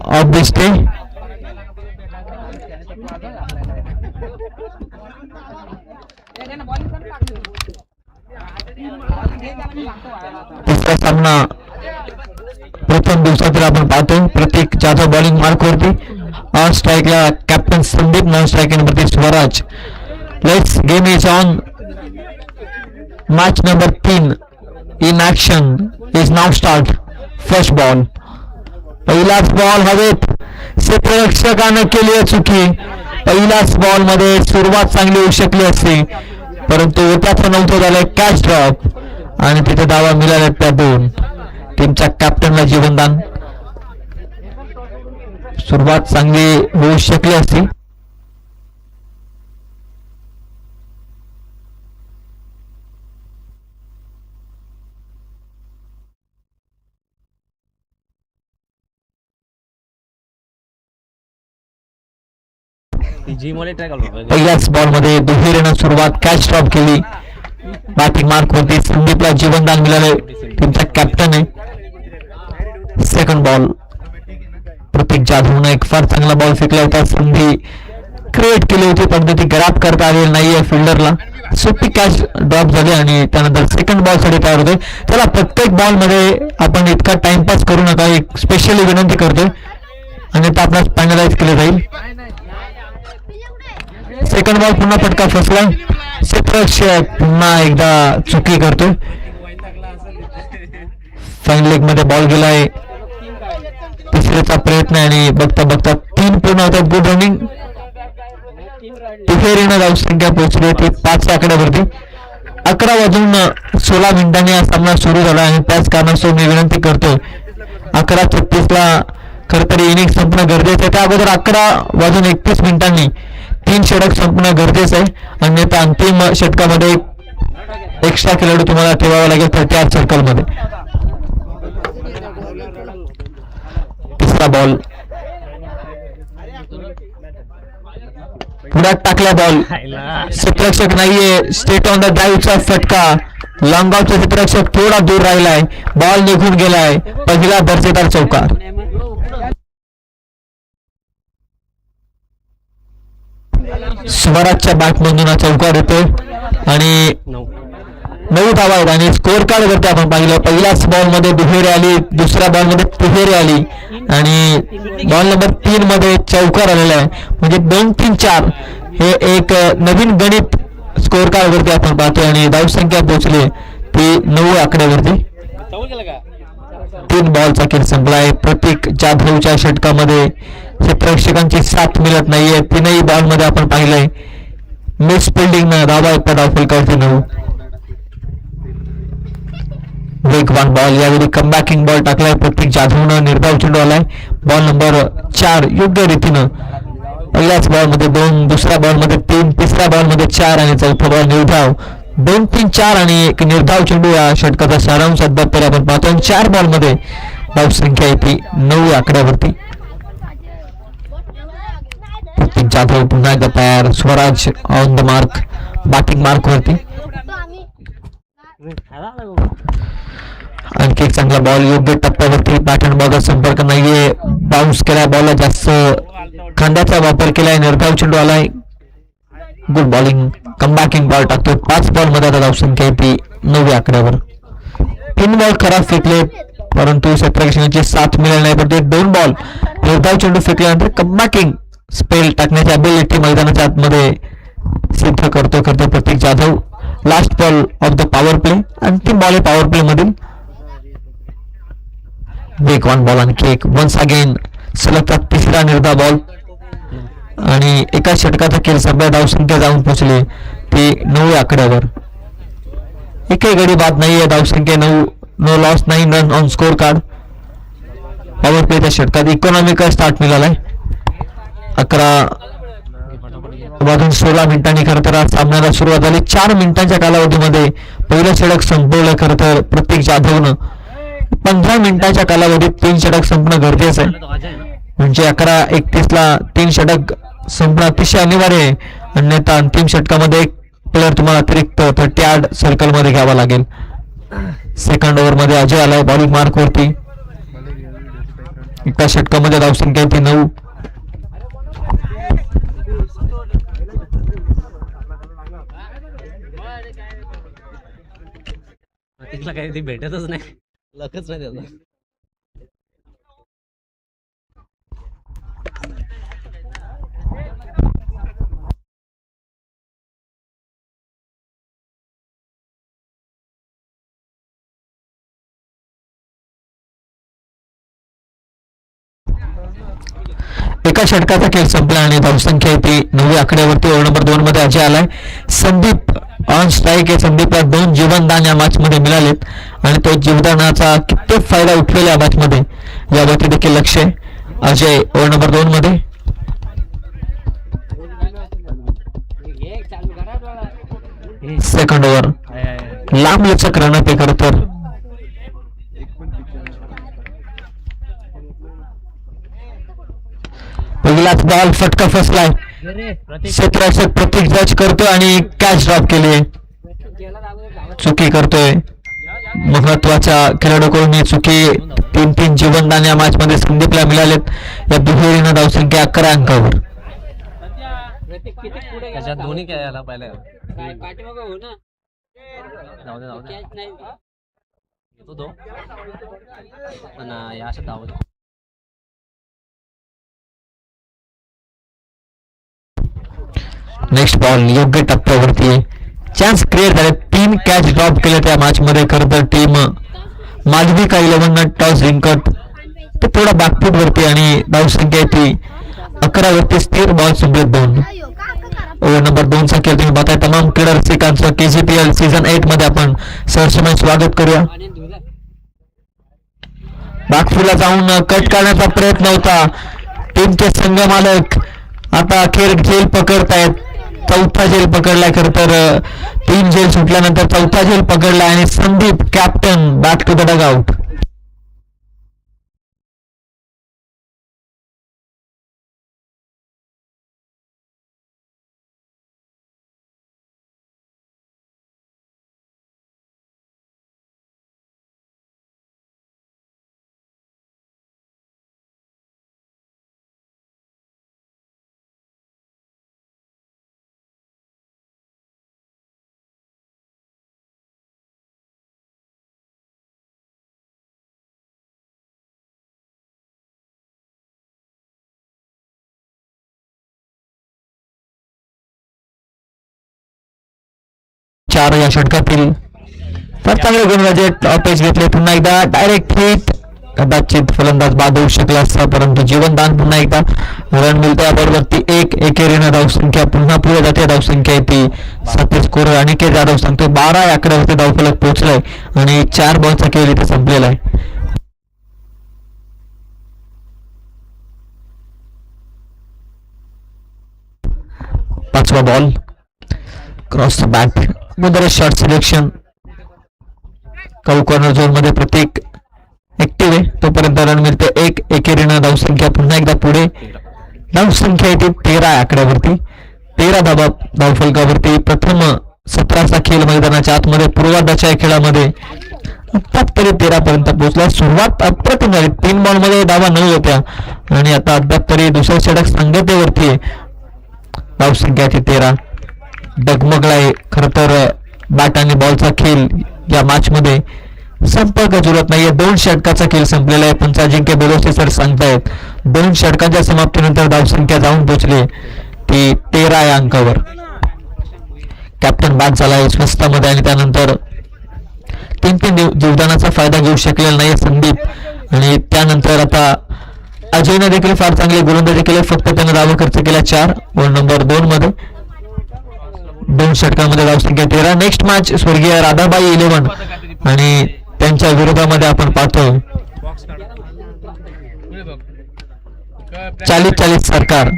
Of दिसते. तिसरा सामना प्रथम दिवसातील आपण पाहतोय. प्रतीक जाधव बॉलिंग मार्क वरती, ऑन स्ट्राईकला कॅप्टन संदीप, नॉन स्ट्राईक वरती Swaraj. Let's game is on. Match number 3 in action is now start. First ball, पहिलाच बॉल हवेत. क्षेत्ररक्षकाने केली चुकी. पहिल्याच बॉल मध्ये सुरुवात चांगली होऊ शकली असती, परंतु त्याचं नव्हतं झालंय. कॅच ड्रॉप आणि तिथे धावा मिळाल्या त्या 2. टीमच्या कॅप्टनला जीवनदान. सुरुवात चांगली होऊ शकली असती. पहिल्याच बॉल मध्ये दुहेरीनं सुरुवात, कॅच ड्रॉप केली. बॅटिंग मार्क वरती संदीपला जीवनदान मिळाले. टीमचा कॅप्टन आहे. सेकंड बॉल, प्रतीक जाधवनं एक फार चांगला बॉल फेकला होता. संधी क्रिएट केली होती, पण ती ग्रॅब करता आलेली नाहीये फिल्डरला. सोपी कॅच ड्रॉप झाली आणि त्यानंतर सेकंड बॉल साठी तयार होते. त्याला प्रत्येक बॉल मध्ये आपण इतका टाइमपास करू नका, एक स्पेशली विनंती करतोय, आणि ते आपल्याला फायनलाइज केले जाईल. सेकंड बॉल पुन्हा फटका फसलाय. क्षेत्ररक्षक पुन्हा एकदा चुकी करतोय. फाईन लेग मध्ये बॉल गेलाय. तिसऱ्याचा प्रयत्न आणि बघता बघता 3 पूर्ण होतात. Good running. तिहेरीनं धावसंख्या पोहोचली ती 5 आकड्यावरती. 11 वाजून 16 मिनिटांनी हा सामना सुरू झाला आणि त्याच कारणास्तव मी विनंती करतोय, 11:36 खरं तर इनिंग संपणं गरजेचं आहे. त्या अगोदर 11:31 मिनिटांनी 3 षटक संपणं गरजेचं आहे, अन्यथा अंतिम षटकामध्ये एक्स्ट्रा खेळाडू तुम्हाला ठेवावा लागेल 38 सर्कलमध्ये. तिसरा बॉल, पुढ्यात टाकला बॉल. क्षेत्ररक्षक नाहीये. स्टेट ऑन द ड्राईव्हचा फटका. लॉंगआउटचा क्षेत्ररक्षक थोडा दूर राहिलाय. बॉल निघून गेलाय. पहिला दर्जेदार चौकार. स्वराजच्या बॅटमधून हा चौकार येतोय आणि 9 धावा आहेत. आणि स्कोअर कार्ड वरती आपण पाहिलं, पहिल्याच बॉल मध्ये दुहेरी आली, दुसऱ्या बॉल मध्ये तिहेरी आली आणि बॉल नंबर 3 मध्ये चौकार आलेला आहे. म्हणजे 2, 3, 4 हे एक नवीन गणित स्कोअर कार्ड वरती आपण पाहतोय. आणि धावसंख्या पोहोचली ती 9 आकड्यावरती. 3 बॉलचा खेळ संपलाय. प्रतीक जाधवच्या षटकामध्ये क्षेत्ररक्षकांची साथ मिळत नाहीये. 3ही बॉल मध्ये आपण पाहिलंय मिस फिल्डिंग न धावा एक धाव फलकावरती 9. वेगवान बॉल, यावेळी कमबॅकिंग बॉल टाकलाय प्रतीक जाधवनं. निर्धाव चेंडू आलाय. बॉल नंबर 4 योग्य रीतीनं पहिल्याच बॉल मध्ये 2, दुसऱ्या बॉल मध्ये 3, तिसऱ्या बॉल मध्ये 4 आणि चौथा बॉल निर्धाव. 2, 3, 4 आणि एक निर्धाव चेंडू या षटकाचा सारांश तरी आपण पाहतो. 4 बॉल मध्ये धावसंख्या येते 9 आकड्यावरती. प्रतीक जाधव पुन्हा एकदा तयार. Swaraj on the mark, batting mark वरती. आणखी एक चांगला बॉल योग्य टप्प्यावरती. बॅट अँड बॉलचा संपर्क नाहीये. बाउन्स केलाय बॉलला, जास्त खांद्याचा वापर केलाय. निर्धाव चेंडू आलाय. Good bowling. कमबॅकिंग बॉल टाकतो. 5 बॉल मध्ये आता धावसंख्या येते 9 आकड्यावर. 3 बॉल खराब फेकले, परंतु क्षेत्ररक्षकांची साथ मिळाली नाही. पण ते 2 बॉल निर्धाव चेंडू फेकल्यानंतर कमबॅकिंग स्पेल टाकण्याची अबिलिटी मैदानाच्या आतमध्ये सिद्ध करतो Pratik Jadhav. Last ball of the power play, अंतिम बॉल आहे पॉवर प्ले मधील. वेगवान बॉल आणखी एक. वन्स अगेन सलगचा 3रा निर्धाव बॉल आणि एका षटकाचा खेळ सगळ्या धावसंख्या जाऊन पोहोचली ती 9 आकड्यावर. एकही गडी बाद नाहीये. धावसंख्या 9, no loss, 9 run on score card. Power प्लेच्या षटकात इकॉनॉमिकल स्टार्ट मिळालाय. 11:16 मिनिटांनी खरं तर सामन्याला सुरुवात झाली. 4 मिनिटांच्या कालावधीमध्ये पहिलं षटक संपवलं खरं तर प्रतीक जाधवनं. 15 मिनिटाच्या कालावधीत 3 षटक संपणं गरजेचं आहे. म्हणजे 11:31 3 षटक संपणं अतिशय अनिवार्य आहे, अन्यथा अंतिम षटकामध्ये एक प्लेअर तुम्हाला अतिरिक्त 38 सर्कल मध्ये घ्यावा लागेल. सेकंड ओव्हर मध्ये अजय आलाय बॉलिंग मार्क वरती. एका षटकामध्ये धावसंख्या ती 9. तिला काही ती भेटतच नाही, लकच नाही त्याचा. एका षटकाचा खेळ संपला आणि धावसंख्या ती 9 आकड्यावरती. ओव्हर नंबर 2 मध्ये अजय आलाय. संदीप ऑन स्ट्राईक आहे. संदीपला 2 जीवनदान या मॅच मध्ये मिळालेत आणि तो जीवदानाचा कित्येक फायदा उठलेला या मॅच मध्ये, यावरती देखील लक्ष आहे. अजय ओव्हर नंबर 2 मध्ये. सेकंड ओव्हर लांब लचक रन पे खरं तर. पहिलाच बॉल फटका फसलाय. क्षेत्ररक्षक प्रतीक जज करतो आणि कॅच ड्रॉप केली. चुकी करतोय महत्वाच्या खेळाडूकडून चुकी. 3 जीवनदान या मॅच मध्ये संदीपला मिळालेत. या दुहेरीनं धावसंख्या 11 अंकावर. त्याच्यात दोन्ही काय याला पाहिलं तो पण या अशा धावत. नेक्स्ट बॉल योग्य टप्प्यावरती. चान्स क्रिएट झाले. 3 कॅच ड्रॉप केले त्या मॅच मध्ये. खरं तर टीम मालविका 11 टॉस जिंकत ते थोडा बॅकफूट वरती आणि धावसंख्या ती 11 वरती स्थिर. बॉल संपलेत 2. ओव्हर नंबर 2 चा खेळ तुम्ही पाहताय. तमाम क्रीडा रसिकांचं KGPL सीझन 8 मध्ये आपण सहर्षमय स्वागत करूया. बॅकफूटला जाऊन कट करण्याचा प्रयत्न होता. टीमचे संघ मालक आता अखेर झेल पकडतायत. 4था झेल पकडलाय. खरं तर 3 झेल सुटल्यानंतर 4था झेल पकडलाय आणि Sandeep captain back to the dugout. चार या षटकातील फार चांगले गुणराजे टॉपेज घेतले. पुन्हा एकदा डायरेक्ट हिट. कदाचित फलंदाज बाद होऊ शकला असता, परंतु जीवनदान. पुन्हा एकदा रन मिळते. याबरोबर ती 1 एकेरीनं धावसंख्या पुन्हा पुढे जाते. धावसंख्या ती 7 स्कोर अनिकेत जाधव सांगतो 12 आकड्यावरती धावफलक पोहोचलाय आणि 4 बॉलचा खेळ इथे संपलेला आहे. पाचवा बॉल क्रॉस द बॅट. मुदर shot selection. Cow corner zone मध्ये प्रत्येक ऍक्टिव्ह आहे. तोपर्यंत रन मिळते 1 एकेरीनं. धावसंख्या पुन्हा एकदा पुढे. धावसंख्या येते 13 आकड्यावरती. 13 धावफलकावरती. प्रथम 17चा खेळ मैदानाच्या आतमध्ये पूर्वार्धाच्या खेळामध्ये अद्याप तरी 13 पर्यंत पोहोचला. सुरुवात अप्रतिम झाली. 3 बॉल मध्ये धावा 9 होत्या आणि आता अद्याप तरी दुसरा षटक संगतेवरती आहे. धावसंख्या ती 13. डगमगलाय खरं तर बॅट आणि बॉलचा खेळ या मॅच मध्ये. संपर्क जुळत नाहीये. 2 षटकाचा खेळ संपलेला आहे. पंच अजिंक्य बोलोसे सर सांगतायत 2 षटकांच्या समाप्तीनंतर धावसंख्या जाऊन पोहोचली ती 13 या अंकावर. कॅप्टन बाद झालाय स्वस्तामध्ये आणि त्यानंतर 3 जीवदानाचा फायदा घेऊ शकलेला नाही संदीप. आणि त्यानंतर आता अजयने देखील फार चांगले गोलंदाजी केले. फक्त त्याने धावा खर्च केला 4. ओव्हर नंबर 2 मध्ये. 2 षटकांमध्ये धावसंख्या 13. नेक्स्ट मॅच स्वर्गीय राधाबाई 11 आणि त्यांच्या विरोधामध्ये आपण पाहतोय 40-40 सरकार.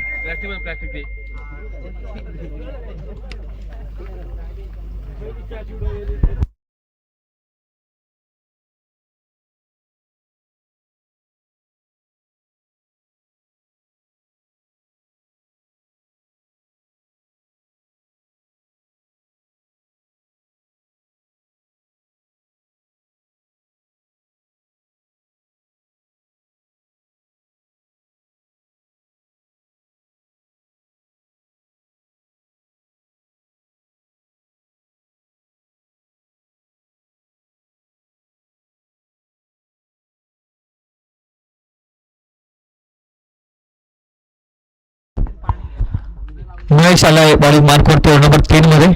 महेश आलाय बॉलिंग मार्क वरती ओव्हर नंबर 3 मध्ये.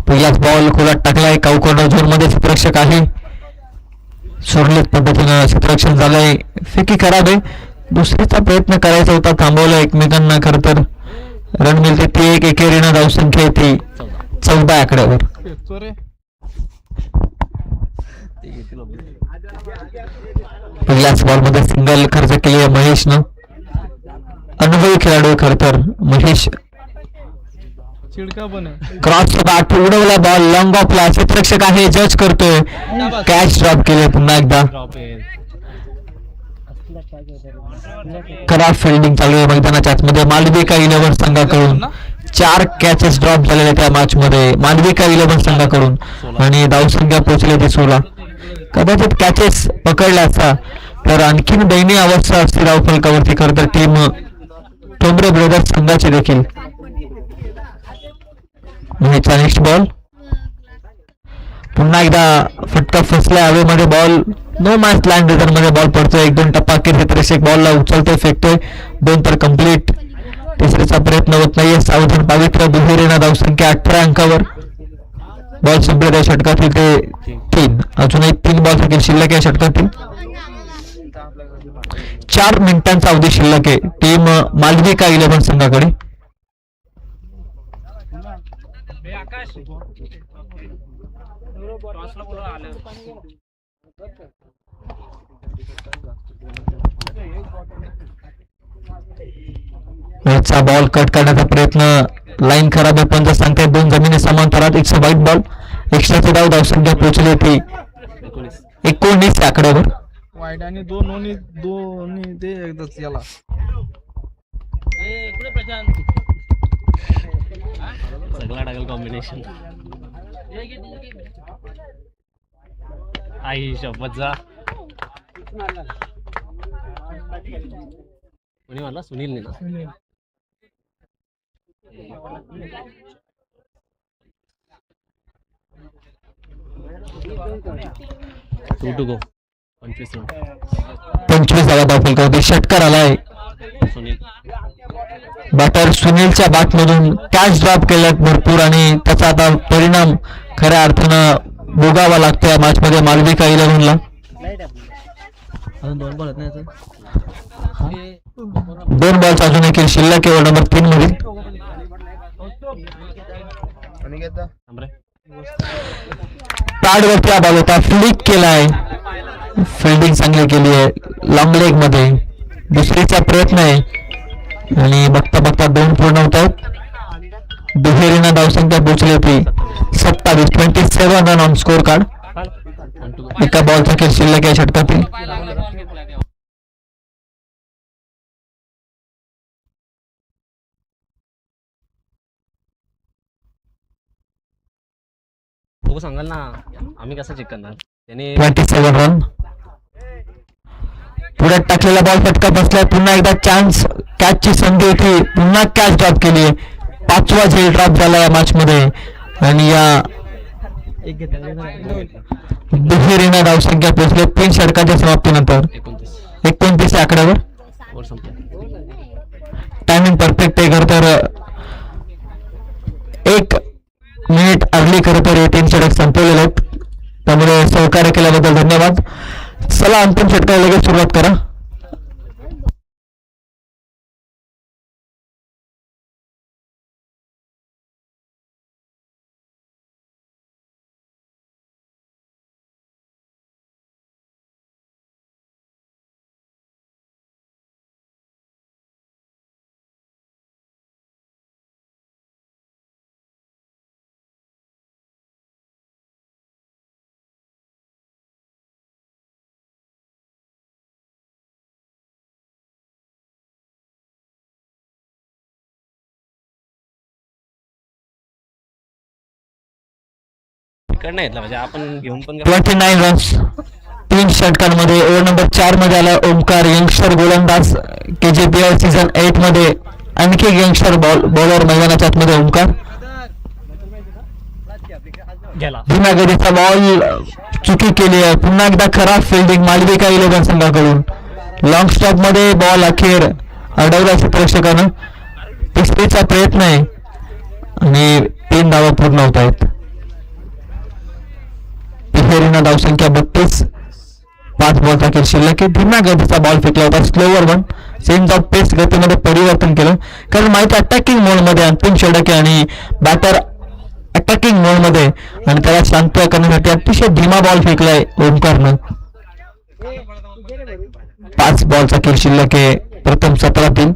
पहिलाच बॉल खोलात टाकलाय. काऊ कॉर्नर झोन मध्ये क्षेत्ररक्षक आहे. सुरळीत पद्धतीनं क्षेत्ररक्षण झालंय. फेकी खराब आहे. दुसरीचा प्रयत्न करायचा होता, थांबवला एकमेकांना. खर तर रन मिळते ती एक. एकेरीनं धावसंख्या येते 14 आकड्यावर. पहिल्याच बॉल मध्ये सिंगल खर्च केली आहे महेशनं. अनुभवी खेळाडू आहे खर तर महेश. क्रॉस बॅट उडवला बॉल लॉंग ऑफला. क्षेत्ररक्षक आहे, जज करतोय. कॅच ड्रॉप केले पुन्हा एकदा. खराब फिल्डिंग चालू आहे मैदानाच्या आतमध्ये. मालविका 11 संघाकडून 4 कॅचेस ड्रॉप झालेल्या त्या मॅच मध्ये मालविका 11 संघाकडून. आणि धावसंख्या पोहोचली ती 16. कदाचित कॅचेस पकडल्या असता तर आणखीन दयनीय अवस्था असते धाव फलकावरती खर तर टीम ठोंबरे ब्रदर्स संघाची देखील. नेक्स्ट बॉल पुन्हा एकदा फटका फसला हवेमध्ये. Ball no match land reason मध्ये बॉल पडतोय. 1-2 टप्पा क्षेत्ररक्षक बॉलला उचलतोय, फेकतोय. 2 तर कम्प्लीट. तिसरीचा प्रयत्न होत नाहीये. सावधान पावित्र्य दुहेरीनं धावसंख्या 18 अंकावर. बॉल संपले त्या षटकातील ते 3. अजूनही 3 बॉल देखील शिल्लक आहे षटकातील. 4 मिनिटांचा अवधी शिल्लक आहे टीम मालविका 11 संघाकडे. याचा बॉल कट करण्याचा प्रयत्न. लाईन खराब आहे. पंच सांगतायत 2 जमिनी समांतरात. 122 बॉल. एक्स्ट्राची धावसंख्या पोहोचली होती 19 आकड्यावर. वाईट आणि दोन्ही ते एकदाच याला सगळा टाकल कॉम्बिनेशन. आई शपथ जा. कोणी म्हणला? सुनील ना. 2 to go. 25 धावा फलकावरती. षटकार आलाय. सुनील बॅटर सुनीलच्या बॅट मधून कॅच ड्रॉप केल्यात भरपूर आणि त्याचा आता परिणाम खऱ्या अर्थानं भोगावा लागतो या मॅच मध्ये मालविका 11 ला. 2 बॉल्स अजून एक शिल्लक आहे नंबर 3 मधील. पॅड वरती हा बॉल होता. फ्लिक केलाय. फिल्डिंग चांगली केली आहे लॉंग लेग मध्ये. दुसरीचा प्रयत्न आहे आणि बघता बघता 2 पूर्ण होत आहेत. दुहेरीनं धावसंख्या पोहोचली होती 27 रन ऑन स्कोर कार्ड. एका बॉलचा खेळ शिल्लक आहे षटकातील. सांगाल ना आम्ही कसं चेक करणार. त्याने 27 रन. पुढे टाकलेला बॉल फटका बसलाय. पुन्हा एकदा चान्स. कॅचची संधी होती. पुन्हा कॅच ड्रॉप केली. 5वा झेल ड्रॉप झाला या मॅच मध्ये. आणि या दुहेरीनं धावसंख्या पोहोचली 3 षटकाच्या समाप्तीनंतर 29 आकड्यावर. टायमिंग परफेक्ट आहे खरं तर. 1 मिनिट अर्ली खरं तर हे 3 षटक संपवलेले आहेत. त्यामुळे सहकार्य केल्याबद्दल धन्यवाद. चला अंतिम षटकाला लगेच सुरुवात करा. इकडनं घेतला म्हणजे आपण घेऊन पण 29 रन्स 3 षटकांमध्ये. ओव्हर नंबर 4 मध्ये आला ओमकार यंगस्टर गोलंदाज. KJPL सीझन 8 मध्ये आणखी एक यंगस्टर बॉलर मैदानाच्या आतमध्ये ओमकार. गेला. धीम्या गतीचा बॉल चुकी केली आहे. पुन्हा एकदा खराब फिल्डिंग मालविका 11 संघाकडून. लॉंग स्टॉप मध्ये बॉल अखेर अडवला क्षेत्ररक्षकानं. तिसरीचा प्रयत्न आहे आणि 3 धावा पूर्ण होत आहेत. तिहेरीना धावसंख्या 32. 5 बॉलचा खेळ शिल्लक आहे. धीम्या गतीचा बॉल फेकला होता, स्लोवर वन. चेंज ऑफ पेस गतीमध्ये परिवर्तन केलं, कारण माहिती अटॅकिंग मोडमध्ये अंतिम षटक आहे आणि बॅटर अटॅकिंग मोडमध्ये, आणि त्याला शांत करण्यासाठी अतिशय धीमा बॉल फेकलाय ओमकारनं. 5 बॉलचा खेळ शिल्लक आहे प्रथम सत्रातील.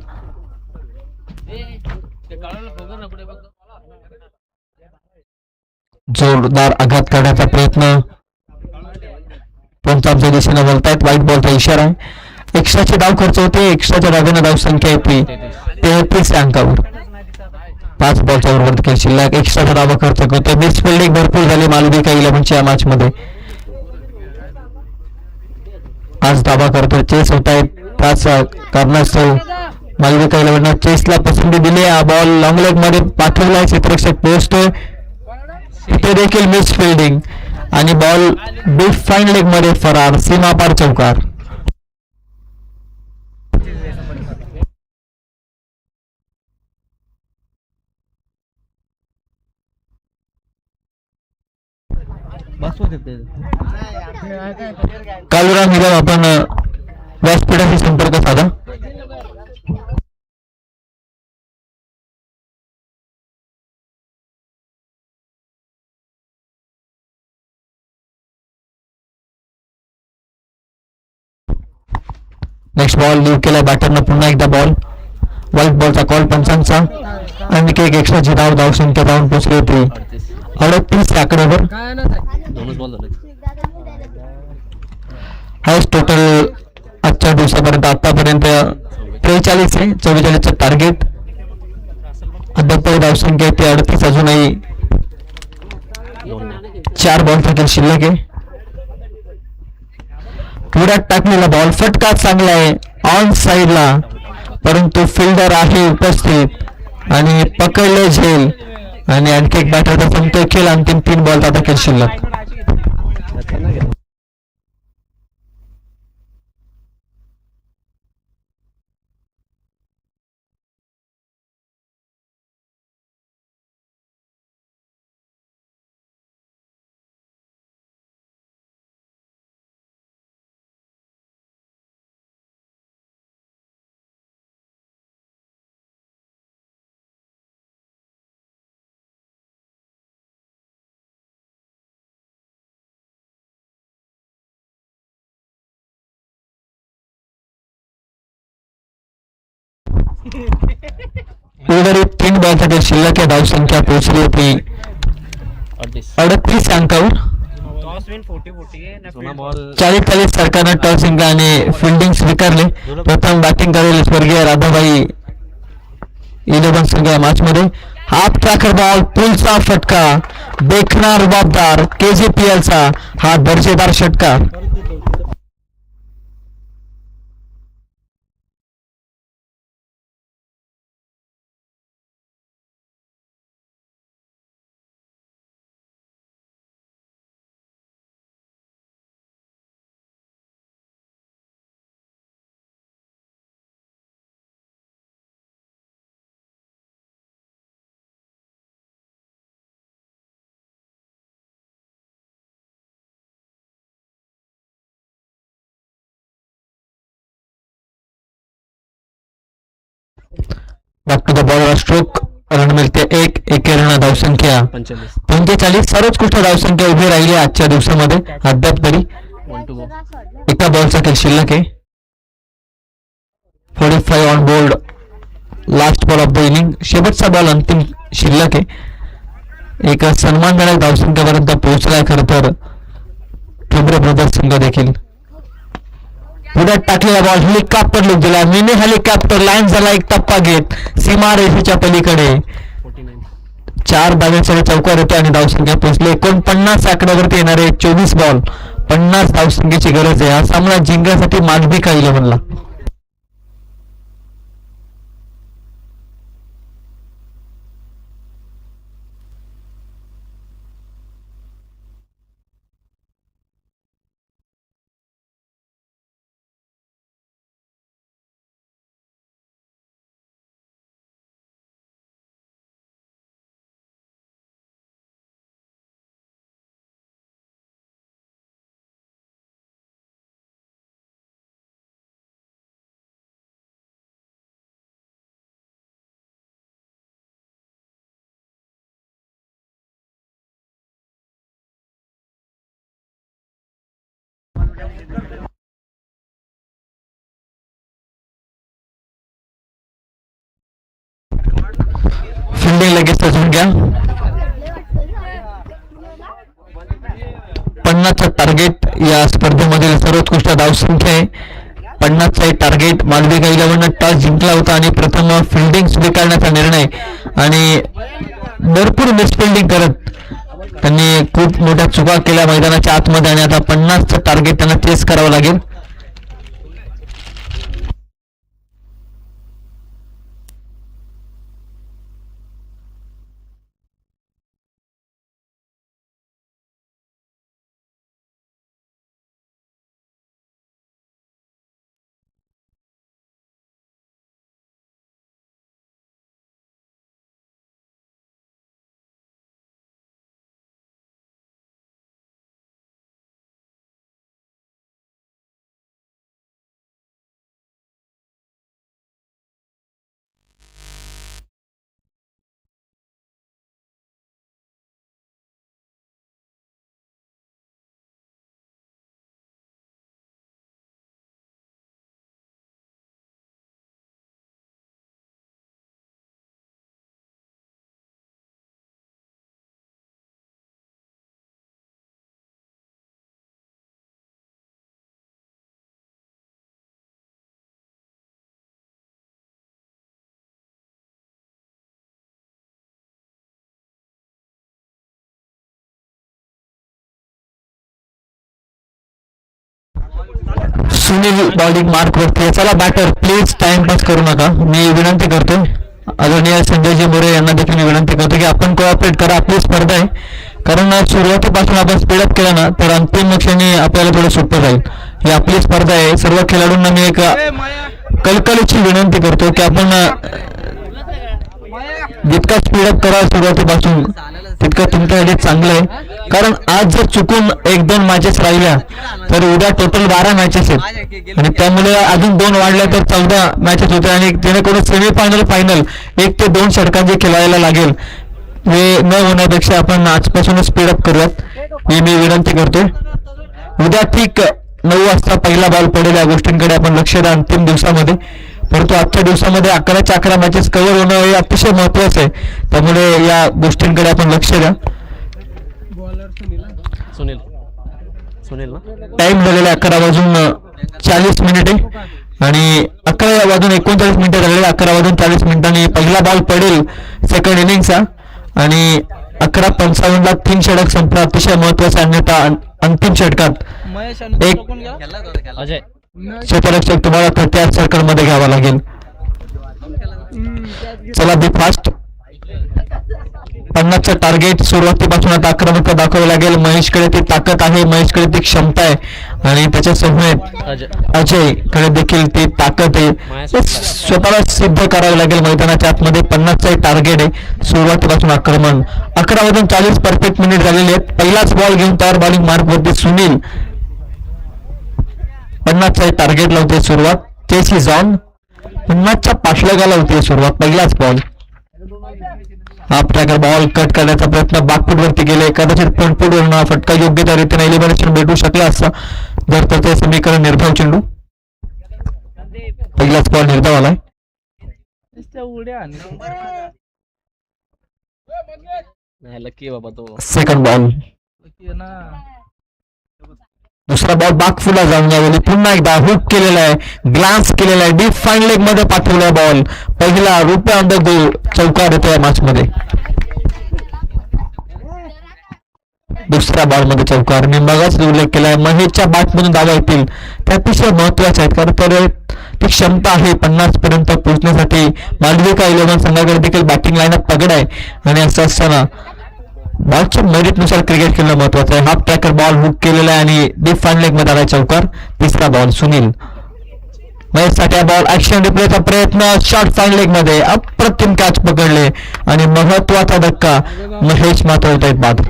जोरदार आघात करण्याचा प्रयत्न पंचांच्या दिशेने बोलतायत. व्हाईट बॉलचा इशारा आहे. एक्स्ट्राचे धाव खर्च होते. एक्स्ट्राच्या धाव्याने धावसंख्या येते 33 अंकावर. 5 बॉलचा ओव्हर खेळ शिल्लक. एक्स्ट्राचा धावा खर्च होते. मिस फिल्डिंग भरपूर झाली मालविका इलेव्हनच्या या मॅच मध्ये. आज धावा करतो चेस होत आहेत, त्याच कारणास्तव मालविका इलेव्हन चेसला पसंती दिली. हा बॉल लॉंग लेग मध्ये पाठवलाय, क्षेत्ररक्षक पोहोचतोय, तिथे देखील मिस फिल्डिंग आणि बॉल डीप फाईन लेग मध्ये फरार, सीमापार चौकार. कालुराम निगम आपण व्यासपीठाशी संपर्क साधा. नेक्स्ट बॉल लीव केला बॅटरनं, पुन्हा एकदा बॉल. व्हाईट बॉलचा कॉल पंचांचा. आणखी एक एक्स्ट्राची धावसंख्या धावून पोहोचली होती 38 आकड्यावर. हायस्ट टोटल आजच्या दिवसापर्यंत आतापर्यंत 43 आहे. 44चं टार्गेट. अद्याप धावसंख्या येते 38. अजूनही 4 बॉलचा खेळ शिल्लक आहे. पुढ्यात टाकलेला बॉल फटका चांगला आहे ऑन साइडला, परंतु फिल्डर आहे उपस्थित आणि पकडले झेल, आणि आणखी एक बॅटरचा संतोष खेळ. अंतिम 3 बॉलचा आता खेळ शिल्लक. उर्वरित 3 बॉलचा खेळ शिल्लक आहे. धावसंख्या पोहोचली होती 38 अंकावर. 40 सरकारनं टॉस जिंकला आणि फिल्डिंग स्वीकारले. प्रथम बॅटिंग करेल स्वर्गीय राधाबाई इलेव्हन संघ या मॅच मध्ये. हाफ ट्रॅकर बॉल, पुलचा फटका, देखना रुबाबदार KGPL चा हा दर्जेदार षटकार. Back to the ball, stroke, run मिळते 1. एकेरीना धावसंख्या 45. सर्वोत्कृष्ट धावसंख्या उभी राहिली आजच्या दिवसामध्ये अद्याप तरी. एका बॉलचा खेळ शिल्लक आहे. 45 on board. Last ball of the inning, शेवटचा बॉल अंतिम शिल्लक आहे. एक सन्मानजनक धावसंख्यापर्यंत पोहोचलाय खर तर ठोंबरे ब्रदर्स संघ देखील. पुढ्यात टाकलेला बॉल हेलिकॉप्टर लुक दिला, मिनी हेलिकॉप्टर लाईन झाला एक टप्पा घेत सीमा रेषेच्या पलीकडे. 4 धाव्यांसाठी चौकार होते आणि धावसंख्या पोहोचली 49 आकड्यावरती येणारे 24 बॉल. 50 धावसंख्येची गरज आहे हा सामना जिंकण्यासाठी मालविका इलेव्हनला. फिल्डिंग लगेच अजून घ्या. 50चं टार्गेट या स्पर्धेमधील सर्वोत्कृष्ट धावसंख्या आहे. 50चं टार्गेट. मालविका 11 टॉस जिंकला होता आणि प्रथम फिल्डिंग स्वीकारण्याचा निर्णय आणि भरपूर मिसफिल्डिंग करत त्यांनी खूप मोठ्या चुका केल्या मैदानाच्या आतमध्ये आणि आता 50चं टार्गेट त्यांना चेस करावं लागेल. सुनील बॉलिंग मार्क वरती. चला बॅटर प्लीज टाइमपास करू नका. मी विनंती करतो आदरणीय संजयजी मोरे यांना देखील मी विनंती करतो की आपण कोऑपरेट करा. आपली स्पर्धा आहे, कारण सुरुवातीपासून आपण स्पीडअप केला ना तर अंतिम क्षणी आपल्याला थोडं सोपं जाईल. ही आपली स्पर्धा आहे. सर्व खेळाडूंना मी एक कळकळीची विनंती करतो की आपण जितका स्पीडअप करा सुरुवातीपासून तितकं तुमच्यासाठी चांगलं आहे. कारण आज जर चुकून 1-2 मॅचेस राहिल्या तर उद्या टोटल 12 मॅचेस आहेत आणि त्यामुळे अजून 2 वाढल्या तर 14 मॅचेस होते आणि जेणेकरून सेमीफायनल फायनल 1 ते 2 षटकांचे खेळायला लागेल. हे न होण्यापेक्षा आपण आजपासूनच स्पीडअप करूयात ही मी विनंती करतो. उद्या ठीक 9 वाजता पहिला बॉल पडेल. या गोष्टींकडे आपण लक्ष द्या अंतिम दिवसामध्ये. परंतु आजच्या दिवसामध्ये 11च्या 11 मॅचेस कव्हर होणं हे अतिशय महत्वाचं आहे. त्यामुळे या गोष्टींकडे आपण लक्ष द्या. सुनील सुनील ना टाइम झालेला 11:40 आणि 11:39 झालेले. 11:40 पहिला बॉल पडेल सेकंड इनिंगचा आणि 11:55 3 षटक संपला. अतिशय महत्वाचा. अन्यथा अंतिम षटकात एक अजय क्षेत्ररक्षक तुम्हाला 30 सर्कल मध्ये घ्यावा लागेल. चला बी फास्ट. 50चं टार्गेट. सुरुवातीपासून आता आक्रमकता दाखवावी लागेल. महेशकडे ती ताकद आहे, महेशकडे ती क्षमता आहे आणि त्याच्या समोर अजय कडे देखील ती ताकद आहे. स्वतःला सिद्ध करावं लागेल मैदानाच्या आतमध्ये. 50चं टार्गेट आहे. सुरुवातीपासून आक्रमण. 11:40 परफेक्ट मिनिट झालेले आहेत. पहिलाच बॉल घेऊन तयार. बॉलिंग मार्क वरती सुनील. 50चं टार्गेट लावते सुरुवात. Chase is on. 50च्या पाठलागाला होती सुरुवात. पहिलाच ball. Half tracker ball cut करण्याचा प्रयत्न बॅकफूट वरती गेले. कदाचित फ्रंटफूट वरून फटका योग्य त्या रीतीने एलिमिनेशन भेटू शकला असता जर त्याचे समीकरण निर्धाव चेंडू. पहिलाच बॉल निर्धाव आलाय. लकी बाबा तो सेकंड बॉल. दुसरा बॉल बॅकफुटला जाऊन यावेळी पुन्हा एकदा हुक केलेला आहे, ग्लान्स केलेला आहे, डीप फाईन लेग मध्ये पाठवला बॉल. पहिला रुपये ऑन द गोल. चौकार येतो या मॅच मध्ये. दुसऱ्या बॉल मध्ये चौकार. मी मगाच उल्लेख केलाय महेशच्या बॅट मधून धावा येतील ते अतिशय महत्वाचे आहेत, कारण तर ती क्षमता आहे 50 पर्यंत पोहोचण्यासाठी. मालविका 11 संघाकडे देखील बॅटिंग लाईनअप तगड आहे आणि असं असताना बॉलच्या मेरिट नुसार क्रिकेट खेळणं महत्वाचं आहे. हाफ ट्रॅकर बॉल हुक केलेला आहे आणि डीप फाईन लेग मध्ये आलाय चौकार. तिसरा बॉल सुनील. महेशसाठी बॉल ऍक्शन रिप्लेचा प्रयत्न. शॉर्ट फाईन लेग मध्ये अप्रतिम कॅच पकडले आणि महत्वाचा धक्का. महेश मात्र होत आहेत बाद.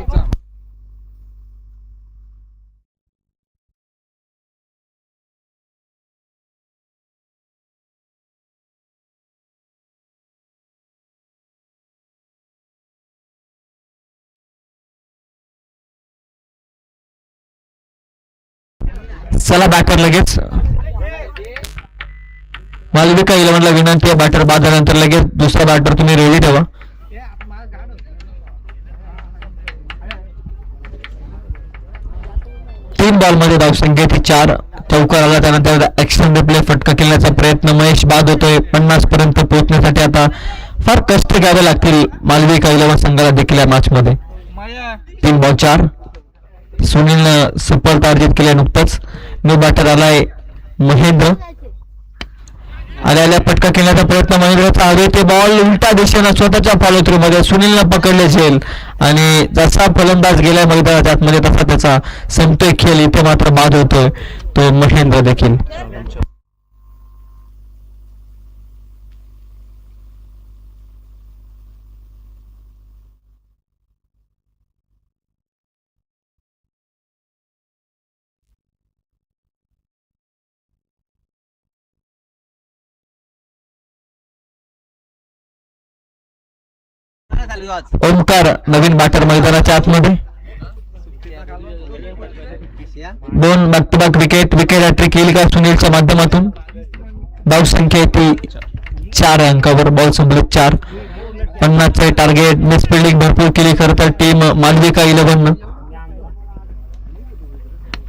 चला बॅटर लगेच. मालविका 11ला विनंती आहे, बॅटर बाद झाल्यानंतर लगेच दुसरा बॅटर तुम्ही रेडी ठेवा. तीन बॉल मध्ये धावसंख्या ती 4. चौकार आला त्यानंतर ऍक्शन रिप्ले फटका खेळण्याचा प्रयत्न महेश बाद होतोय. 50 पर्यंत पोहोचण्यासाठी आता फार कष्ट घ्यावे लागतील मालविका 11 संघाला देखील या मॅच मध्ये. 3 बॉल 4. सुनीलनं सफलता अर्जित केली नुकतंच. न्यू बॅटर आलाय महेंद्र. आल्या फटका खेळण्याचा प्रयत्न महेंद्रचा हवे ते बॉल उलटा दिशेनं स्वतःच्या फॉलो थ्रू मध्ये सुनीलनं पकडले झेल आणि जसा फलंदाज गेलाय मैदानात आतमध्ये तसा त्याचा संपतोय खेळ. इथे मात्र बाद होतोय तो महेंद्र देखील. ओमकार नवीन बॅटर मैदानाच्या आतमध्ये. 2 back to back wicket hat trick येईल का सुनीलच्या माध्यमातून. धाव संख्या ती 4 अंकावर. बॉल संपले 4. 50चे टार्गेट. मिस फिल्डिंग भरपूर केली खरं तर टीम मालविका 11.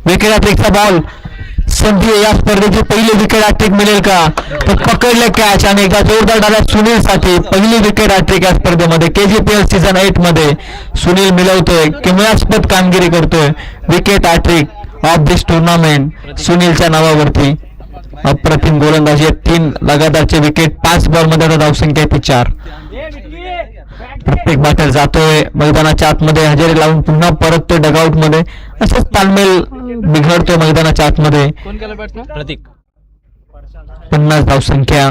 विकेट हॅट्रिकचा बॉल. संधी या स्पर्धेची पहिली विकेट हॅट्रिक मिळेल का. तर पकडले कॅच आणि एकदा जोरदार डाला सुनील साठी. पहिली विकेट हॅट्रिक या स्पर्धेमध्ये KGPL सीझन 8 मध्ये सुनील मिळवतोय. किमयास्पद कामगिरी करतोय. Wicket hattrick of this tournament सुनीलच्या नावावरती. अप्रतिम गोलंदाजी. 3 लगातारचे विकेट. 5 बॉल मध्ये धावसंख्या ती 4. प्रत्येक बॅटर जातोय मैदानाच्या आतमध्ये हजेरी लावून पुन्हा परततोय डगआउट मध्ये. असंच तालमेल बिघडतोय मैदानाच्या आतमध्ये. प्रतीक 50 धावसंख्या.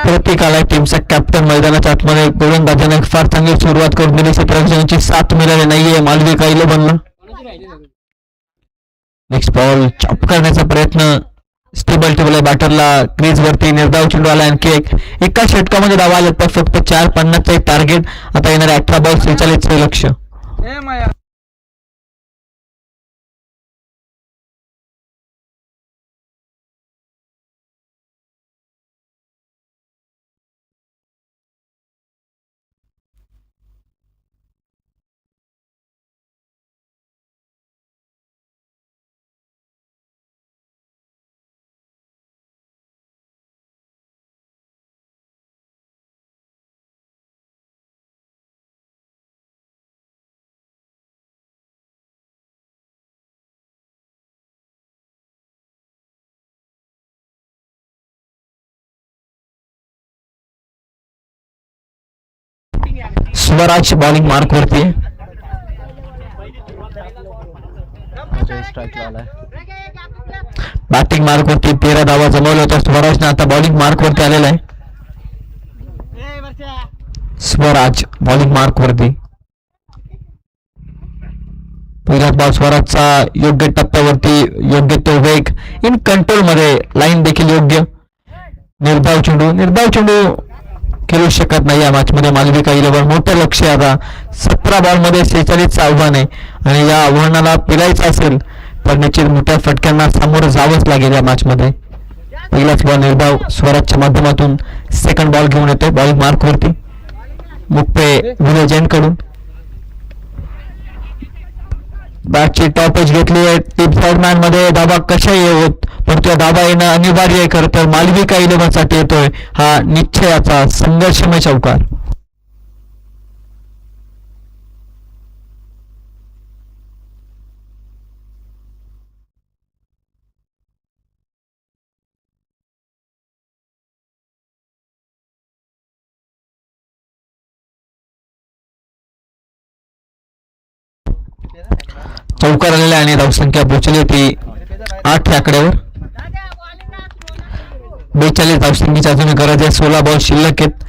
प्रतीक आलाय टीमचा कॅप्टन मैदानाच्या आतमध्ये. गोलंदाजाने फार चांगली सुरुवात करून दिली. 17 जणांची साथ मिळाली नाहीये मालविका 11. नेक्स्ट बॉल चॉप करण्याचा प्रयत्न. स्टेबल ठेवलाय बॅटरला क्रीज वरती. निर्धाव चेंडू आला. आणखी एका षटकामध्ये धावा आल्या तर फक्त 4. 50चा एक टार्गेट. आता येणारे 18 बॉल 46 लक्ष. स्वराज बॉलिंग मार्क वरती. बॅटिंग मार्क वरती 13 धावा जमवल्या होत्या स्वराजने. आता बॉलिंग मार्क वरती आलेला आहे. स्वराज बॉलिंग मार्क वरती. पहिला बॉल स्वराजचा योग्य टप्प्यावरती. योग्य तो वेग. इन कंट्रोल मध्ये. लाईन देखील योग्य. निर्धाव चेंडू खेळू शकत नाही या मॅच मध्ये मालविका 11. मोठं लक्ष आता. 17 बॉल मध्ये 46 आव्हान आहे आणि या आव्हानाला पेलायचं असेल तर निश्चित मोठ्या फटक्यांना सामोरं जावंच लागेल या मॅच मध्ये. पहिलाच बॉल निर्धाव स्वराजच्या माध्यमातून. सेकंड बॉल घेऊन येतोय बॉलिंग मार्क वरती मुक्पे विजय जैन कडून. बॅटची टॉप एज घेतली आहे. टीप साइड मॅन मध्ये धाबा कशा येत पण तो धाबा येणं अनिवार्य आहे खरं तर. मालविका 11 साठी येतोय हा निश्चयाचा संघर्षमय चौकार. चौकार आलेला आणि धावसंख्या पोहोचली होती 8 या आकड्यावर. 42 धावसंख्येची अजून गरज आहे. 16 बॉल शिल्लक आहेत.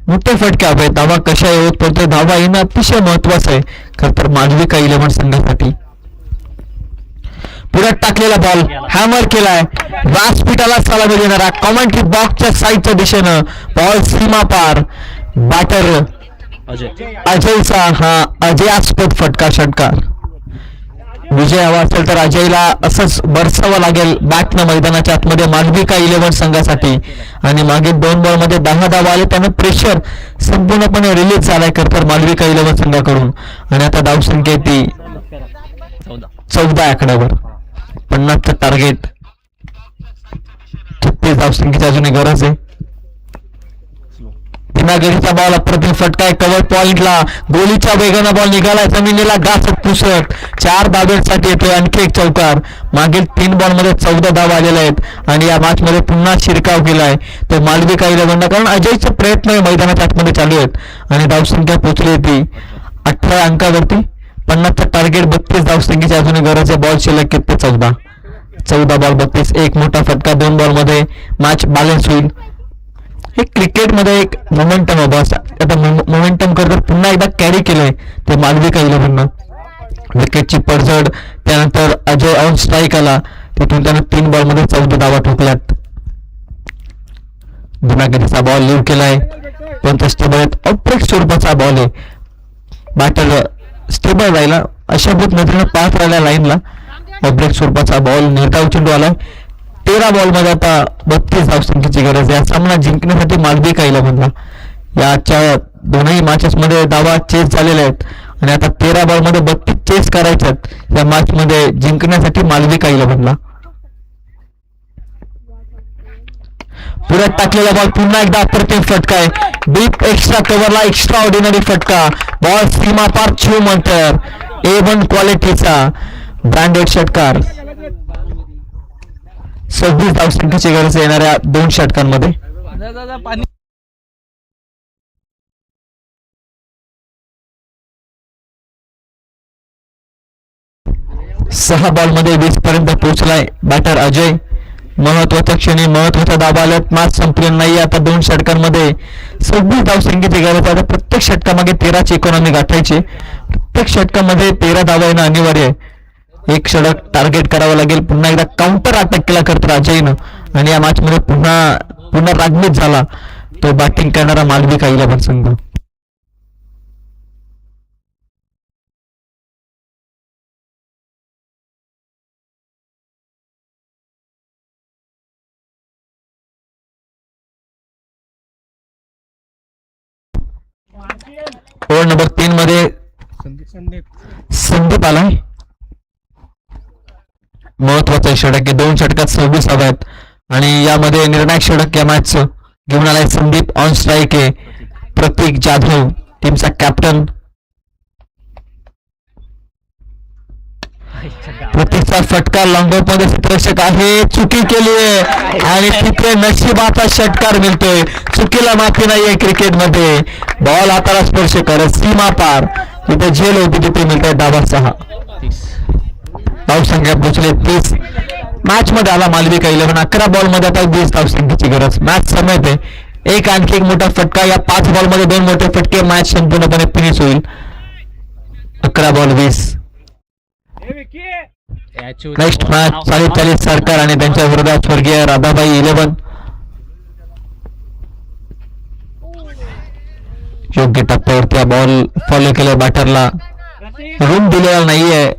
मोठे फटके हवे. धावा कशा येत पडतोय. धावा येणं अतिशय महत्वाचं आहे खरं तर मालविका 11 संघासाठी. पुढे टाकलेला बॉल हॅमर केलाय, व्यासपीठाला सलामी देणारा कॉमेंट्री बॉक्सच्या साईडच्या दिशेनं बॉल सीमा पार. बॅटर अजय अजयचा हा अजयास्पद फटका षटकार. विजय हवा असेल तर अजयला असंच बरसावं लागेल बॅटनं मैदानाच्या आतमध्ये मालविका 11 संघासाठी. आणि मागील 2 बॉल मध्ये 10 धावा आले, त्यानं प्रेशर संपूर्णपणे रिलीज झालाय तर मालविका 11 संघाकडून. आणि आता धावसंख्या ती 14 आकड्यावर. 50चं टार्गेट, 36 धावसंख्येची अजूनही गरज आहे. गडीचा बॉल अप्रतिम फटका आहे कव्हर पॉइंटला, गोलीच्या वेगानं बॉल निघालाय जमिनीला घासत पुसत. 4 धाब्यांसाठी येतोय आणखी एक चौकार. मागील 3 बॉल मध्ये 14 धावा आलेल्या आहेत आणि या मॅच मध्ये पुन्हा शिरकाव केलाय तो मालविका 11, कारण अजयचे प्रयत्न मैदानाच्या आतमध्ये चालू आहेत. आणि धावसंख्या पोहोचली ती 18 अंकावरती. 50चं टार्गेट, 32 धावसंख्येची अजूनही गरज आहे. बॉल शिल्लक किती 14 बॉल 32. एक मोठा फटका 2 बॉल मध्ये मॅच बॅलन्स होईल. हे क्रिकेटमध्ये एक मोमेंटम आहे बस. आता मोमेंटम करत पुन्हा एकदा कॅरी केलंय ते मालविका 11. विकेटची पडझड, त्यानंतर अजय ऑन स्ट्राईक आला, तिथून त्यानं 3 बॉल मध्ये 14 धावा ठोकल्यात. दिमागीचा बॉल लिव्ह केलाय, पण स्टेबल आहेत. अप्रतिम स्वरूपाचा बॉल आहे. बॅटर स्टेबल राहिला, अशाभूत नजरेनं पाहत राहिला लाईनला. अप्रतिम स्वरूपाचा बॉल, निर्धाव चेंडू आलाय. 13 बॉल मध्ये आता 32 धावसंख्येची गरज आहे. सामना जिंकण्यासाठी मालविका 11. याच्या दोनही मॅचेस मध्ये धावा चेस झालेल्या आहेत आणि आता 13 बॉल मध्ये 32 चेस करायच्यात या मॅच मध्ये जिंकण्यासाठी मालविका 11. पुढे टाकलेला बॉल पुन्हा एकदा अप्रतिम फटका आहे. डीप एक्स्ट्रा कव्हरला एक्स्ट्रा ऑर्डिनरी फटका. बॉल सीमा पार 6 अंतर. A1 क्वालिटीचा ब्रँडेड षटकार. 26 धावसंख्येची गरज येणाऱ्या 2 षटकांमध्ये. पाणी 6 बॉल मध्ये 20 पर्यंत पोहोचलाय बॅटर अजय. महत्वाच्या क्षणी महत्वाच्या धावा आल्यात. मॅच संपली नाही. आता 2 षटकांमध्ये 26 धावसंख्येची गरज आहे. प्रत्येक षटकामागे 13ची इकॉनॉमी गाठायची. प्रत्येक षटकामध्ये 13 धावा येणं अनिवार्य आहे. एक षटक टार्गेट करावं लागेल. पुन्हा एकदा काउंटर अटॅक केला करतो अजयनं आणि या मॅच मध्ये पुन्हा रागमीत झाला तो बॅटिंग करणारा मालविका 11 संघ. ओव्हर नंबर 3 मध्ये संदीप आलाय. महत्वाचा षटक आहे. 2 षटकात 26 हवा आहेत आणि यामध्ये निर्णायक षटक या मॅच घेऊन आलाय संदीप. ऑन स्ट्राईक आहे प्रतीक जाधव, टीमचा कॅप्टन. प्रतीकचा फटका लॉंगऑफ मध्ये क्षेत्ररक्षक आहे, चुकी केली आहे आणि तिथे नशिबाचा षटकार मिळतोय. चुकीला माफी नाहीये क्रिकेटमध्ये. बॉल हाताला स्पर्श करत सीमा पार, जिथे झेल होती तिथे मिळतोय धावा 6. धावसंख्या पोहोचले 30. मॅच मध्ये आला मालविका 11. 11 बॉल मध्ये आता 20 धावसंख्येची गरज. मॅच समेत आहे. आणखी एक मोठा फटका. या 5 बॉल मध्ये 2 मोठे फटके. मॅच संपूर्णपणे फिनिश होईल. 11 बॉल 20. नेक्स्ट मॅच चालीत सरकार आणि त्यांच्या विरोधात स्वर्गीय राधाबाई 11. योग्य टप्प्यावरती बॉल फॉलो केलाय. बॅटरला रूम दिलेला नाहीये.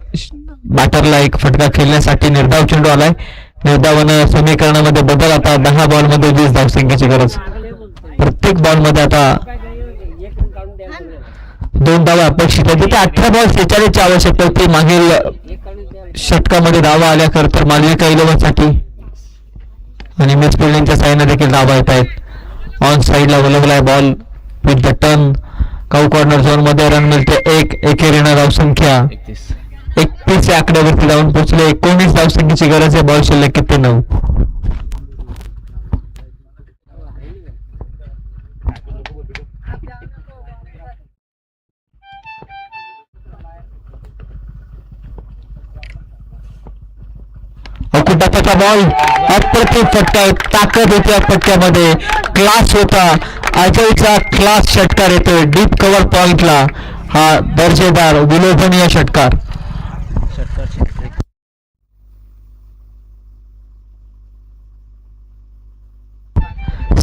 बॅटरला एक फटका खेळण्यासाठी निर्धाव चेंडू आलाय. निर्धावानं समीकरणामध्ये बदल. आता 10 बॉल मध्ये 20 धावसंख्येची गरज. प्रत्येक बॉल मध्ये आता 2 धावा अपेक्षित आहे. तिथे 18 बॉल 46ची आवश्यकता होती. मागील षटकामध्ये धावा आल्या खरं तर मालविका 11 साठी आणि मिस फिल्डिंगच्या साहाय्याने देखील धावा येत आहेत. ऑन साईडला उलगलाय ball with the turn. Cow corner zone मध्ये रन मिळते 1. एकेरीनं धावसंख्या 31 या आकड्यावरती जाऊन पोहोचले. 19 धावसंख्येची गरज आहे. बॉल शिल्लक किती 9. कुटापाचा बॉल अप्रतिम फटका. ताकद होती या फटक्यामध्ये, क्लास होता. अजयचा क्लास षटकार येतोय डीप कव्हर पॉइंटला. हा दर्जेदार विलोभनीय षटकार.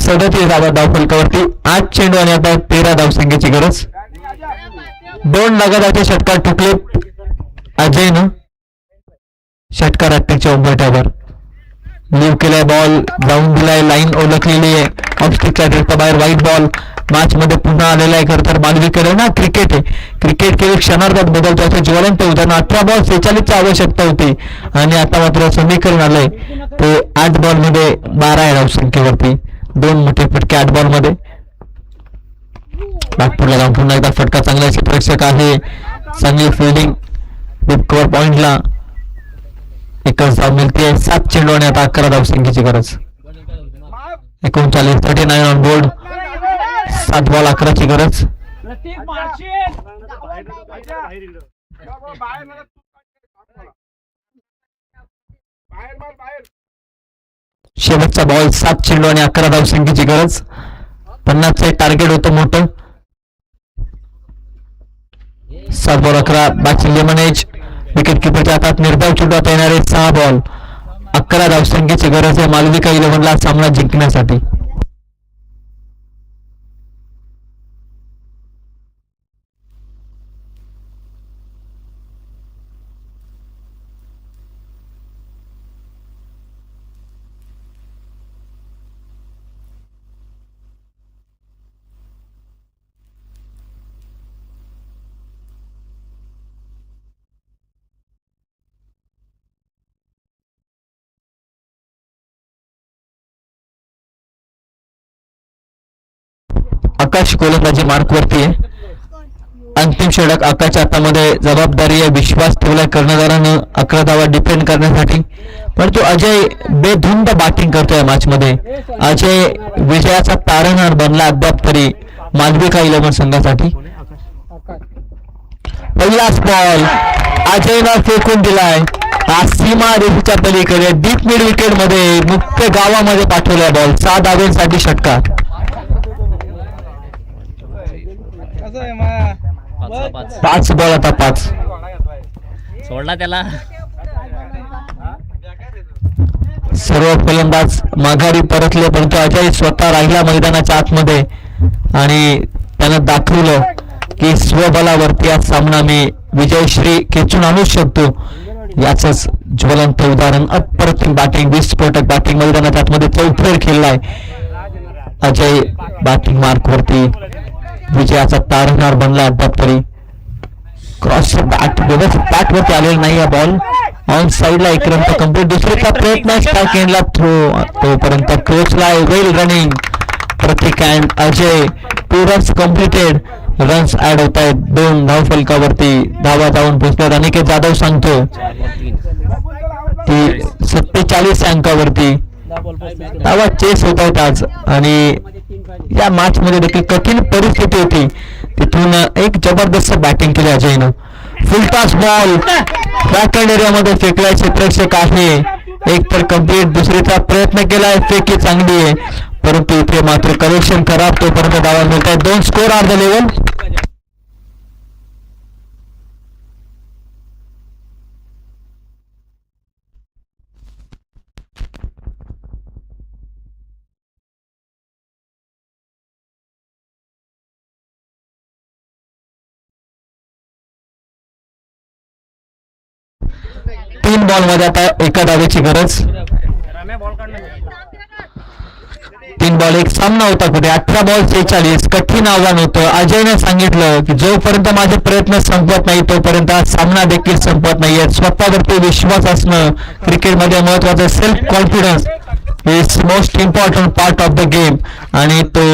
37 धावफलकावरती 8 चेंडू आणि आता 13 धावसंख्येची गरज. 2 लगातारचे षटकार ठोकले अजयनं. षटकार 38च्या उंबरठ्यावर लीव केलाय, बॉल जाऊन दिलाय, लाईन ओळखलेली आहे, ऑफस्टिकच्या डिरेक्ट बाहेर, व्हाईट बॉल. मॅच मध्ये पुन्हा आलेला आहे. खरं तर मालवीकडे ना क्रिकेट आहे, क्रिकेट केवळ क्षणार्धात बदलतो असं ज्वलंत उदाहरण. 18 बॉल 46ची आवश्यकता होती आणि आता मात्र समीकरण आलंय ते 8 बॉल मध्ये 12 आहे धावसंख्येवरती. 2 मोठे फटके 8 बॉल मध्ये. नागपूरला जाऊन पुन्हा एकदा फटका चांगला प्रेक्षक आहे, चांगली फिल्डिंग. डीप कव्हर पॉइंटला एकच धाव मिळते. 7 चेंडू आणि आता 11 धावसंख्येची गरज. 39 ऑन बोर्ड. 7 बॉल 11ची गरज. शेवटचा बॉल 7 चेंडू आणि 11 धावसंख्येची गरज. 50चं टार्गेट होतं मोठं. 7 बॉल 11. बाकी लेमन एज विकेट किपरच्या हातात निर्धाव चेंडू आता येणारे 6 बॉल 11 धावसंख्येची गरज आहे मालविका 11ला सामना जिंकण्यासाठी. आकाश गोलंदाजी मार्कवरती आहे. अंतिम षटक आकाशच्या हातामध्ये. जबाबदारी आहे, विश्वास ठेवलाय कर्णधारानं 11 धावा डिफेंड करण्यासाठी. परंतु अजय बेधुंद बॅटिंग करतोय मॅच मध्ये. अजय विजयाचा तारणहार बनला अद्याप तरी मालविका 11 संघासाठी. पहिलाच बॉल अजयनं फेकून दिलाय, हा सीमा रेषेच्या पलीकडे डीप मिड विकेट मध्ये मुख्य गावामध्ये पाठवलाय बॉल. 6 धावांसाठी षटकार. 5 बॉल आता 5. सोडला त्याला. सर्व फलंदाज माघारी परतले परंतु अजय स्वतः राहिला मैदानाच्या आतमध्ये आणि त्यानं दाखवलं की स्वबलावरती हा सामना मी विजयश्री खेचून आणू शकतो. याच ज्वलंत उदाहरण. अप्रतिम बॅटिंग, विस्फोटक बॅटिंग. मैदानाच्या आतमध्ये चौफेर खेळलाय अजय. बॅटिंग मार्कवरती विजयाचा तारणहार बनला अद्याप तरी. क्रॉस बॅट व्यवस्थित बॅट वरती आलेला नाही हा बॉल. ऑन साइडला एक रन कंप्लीट. दुसरीचा प्रयत्न स्ट्राइक एंडला थ्रो, तोपर्यंत क्रोचला well running Pratik and Ajay. 2 runs completed. Runs add होत आहेत 2 धाव फलकावरती. धावा जाऊन पोहोचल्यात. अनिकेत जाधव सांगतो ती 47 अंकावरती धावा चेस होत आहेत आज. आणि या मॅच मध्ये देखील कठीण परिस्थिती होती, तिथून एक जबरदस्त बॅटिंग केली अजयनं. फुलटॉस बॉल बॅकहँड एरियामध्ये फेकलाय प्रेक्षक आहे. एक तर कंप्लीट, दुसरीचा प्रयत्न केलाय, फेकी चांगली आहे परंतु इथे मात्र कलेक्शन खराब. तोपर्यंत धावा मिळत आहेत. 2 स्कोर आर द लेवल. तीन बॉल मध्ये आता 1 धावेची गरज. 3 बॉल 1 सामना होता कुठे. 18 बॉल 46. कठीण आव्हान होतं. अजयने सांगितलं की जोपर्यंत माझे प्रयत्न संपत नाही तोपर्यंत हा सामना देखील संपत नाहीये. स्वतःवरती विश्वास असणं क्रिकेटमध्ये महत्वाचं. Self confidence is most important part of the game आणि तो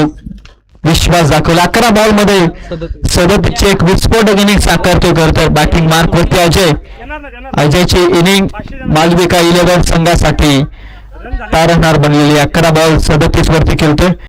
विश्वास दाखवला. 11 बॉल मध्ये 37 एक विस्फोटक इनिंग साकारतो. करतो बॅटिंग मार्कवरती अजय. अजयची इनिंग मालविका 11 संघासाठी तारणहार बनलेली. 11 बॉल 37 वरती खेळतोय.